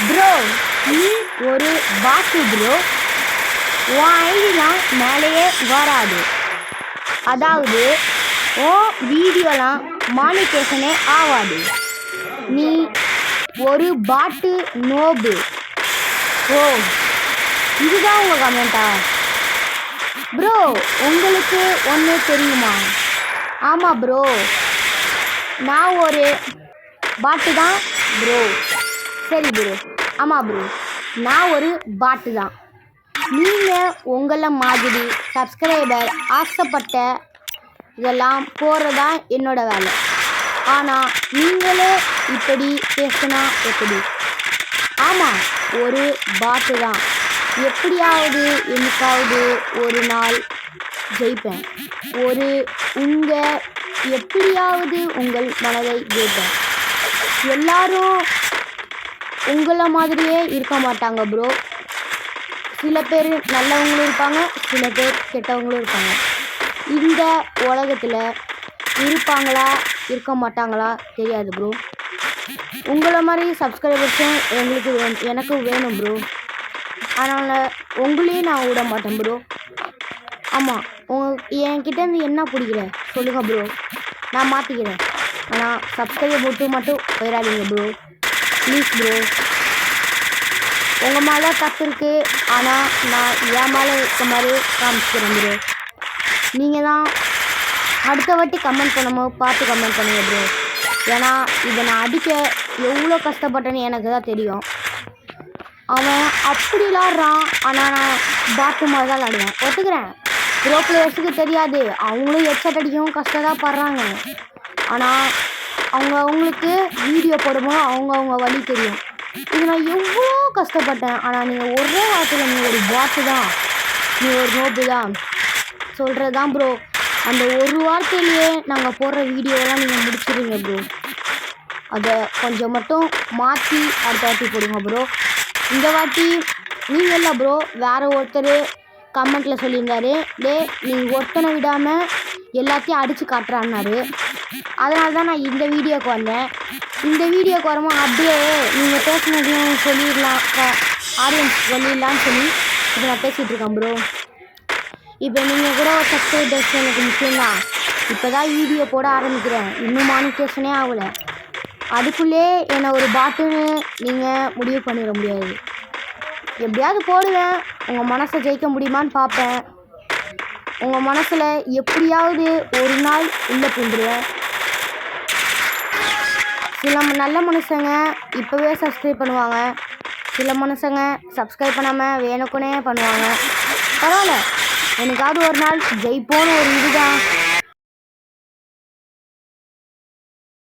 Bro நீ ஒரு பாட்டு ப்ரோ. உன் ஐடிலாம் மேலேயே வராது. அதாவது உன் வீடியோலாம் மானிட்டேஷனே ஆகாது. நீ ஒரு பாட்டு நோபு. ஓ இதுதான் உங்கள் கமெண்ட்டா? ப்ரோ உங்களுக்கு ஒன்று தெரியுமா? ஆமாம் ப்ரோ, நான் ஒரு பாட்டு தான் ப்ரோ. சரி ப்ரோ, ஆமாம் ப்ரோ, நான் ஒரு பாட்டு தான். நீங்கள் உங்களை மாதிரி சப்ஸ்கிரைபர் ஆசைப்பட்ட இதெல்லாம் போடுறதான் என்னோட வேலை. ஆனால் நீங்களே இப்படி பேசுனா எப்படி? ஆமாம், ஒரு பாட்டு தான். எப்படியாவது என்னைக்காவது ஒரு நாள் ஜெயிப்பேன். எப்படியாவது உங்கள் மனதை ஜெயிப்பேன். எல்லாரும் உங்களை மாதிரியே இருக்க மாட்டாங்க ப்ரோ. சில பேர் நல்லவங்களும் இருப்பாங்க, சில பேர் கெட்டவங்களும் இருப்பாங்க. இந்த உலகத்தில் இருப்பாங்களா இருக்க மாட்டாங்களா தெரியாது ப்ரோ. உங்களை மாதிரி சப்ஸ்கிரைபர்ஸும் எனக்கு வேணும் ப்ரோ. அதனால் உங்களையும் நான் விட மாட்டேன் ப்ரோ. ஆமாம், என்கிட்டேருந்து என்ன பிடிக்கிற சொல்லுங்கள் ப்ரோ, நான் மாற்றிக்கிறேன். ஆனால் சப்ஸ்கிரைபர் மட்டும் போயிடாதீங்க ப்ரோ, ப்ளீஸ் ப்ரோ. உங்கள் மேலே தப்பு இருக்குது, ஆனால் நான் என் மேலே இருக்க மாதிரி காமிச்சிக்கிறேன் ப்ரோ. நீங்கள் தான் அடுத்த வாட்டி கமெண்ட் பண்ணும்போது பார்த்து கமெண்ட் பண்ணுங்க ப்ரோ. ஏன்னா இதை நான் அடிக்க எவ்வளோ கஷ்டப்பட்டேன்னு எனக்கு தான் தெரியும். அவன் அப்படி விளாட்றான், ஆனால் நான் பாட்டு மாதிரி தான் விளாடுவேன், ஒத்துக்கிறேன். ப்ரோ பிளேயர்ஸுக்கு தெரியாது, அவங்களும் ஹெட்செட் அடிக்கவும் கஷ்டம் படுறாங்க. ஆனால் அவங்களுக்கு வீடியோ போடும்போது அவங்க வழி தெரியும். இது நான் எவ்வளோ கஷ்டப்பட்டேன். ஆனால் நீங்கள் ஒரே வார்த்தையில் நீ ஒரு பாட்டு தான், நீ ஒரு நோப்பு தான் சொல்கிறது தான் ப்ரோ. அந்த ஒரு வார்த்தையிலேயே நாங்கள் போடுற வீடியோவெல்லாம் நீங்கள் முடிச்சிடுங்க ப்ரோ. அதை கொஞ்சம் மட்டும் மாற்றி அடுத்த வாட்டி போடுங்க ப்ரோ. இந்த வாட்டி நீங்கள் இல்லை ப்ரோ, வேறு ஒருத்தர் கமெண்ட்டில் சொல்லியிருந்தாரு, நீங்கள் ஒருத்தனை விடாமல் எல்லாத்தையும் அடித்து காட்டுறான்னாரு. அதனால தான் நான் இந்த வீடியோவுக்கு வந்தேன். இந்த வீடியோவுக்கு வரும்போது அப்படியே நீங்கள் பேசினதையும் சொல்லிடலாம், ஆடியன்ஸ் சொல்லிடலான்னு சொல்லி இப்போ நான் பேசிகிட்ருக்கேன் ப்ரோ. இப்போ நீங்கள் கூட ஒரு சப்ஸ்கிரைபர்ஸ் எனக்கு முக்கியம்தான். இப்போ தான் வீடியோ போட ஆரம்பிக்கிறேன், இன்னும் மானிட்டேஷனே ஆகலை. அதுக்குள்ளே என்னை ஒரு பாட்டுன்னு நீங்கள் முடிவு பண்ணிட முடியாது. எப்படியாவது போடுவேன், உங்கள் மனசை ஜெயிக்க முடியுமான்னு பார்ப்பேன். உங்கள் மனசில் எப்படியாவது ஒரு நாள் உள்ளே பூந்துடுவேன். சில நல்ல மனுஷங்க இப்போவே சப்ஸ்கிரைப் பண்ணுவாங்க, சில மனுஷங்க சப்ஸ்கிரைப் பண்ணாமல் வேணுக்குனே பண்ணுவாங்க. பரவாயில்ல, எனக்காவது ஒரு நாள் ஜெயிப்போன்னு ஒரு இதுதான்.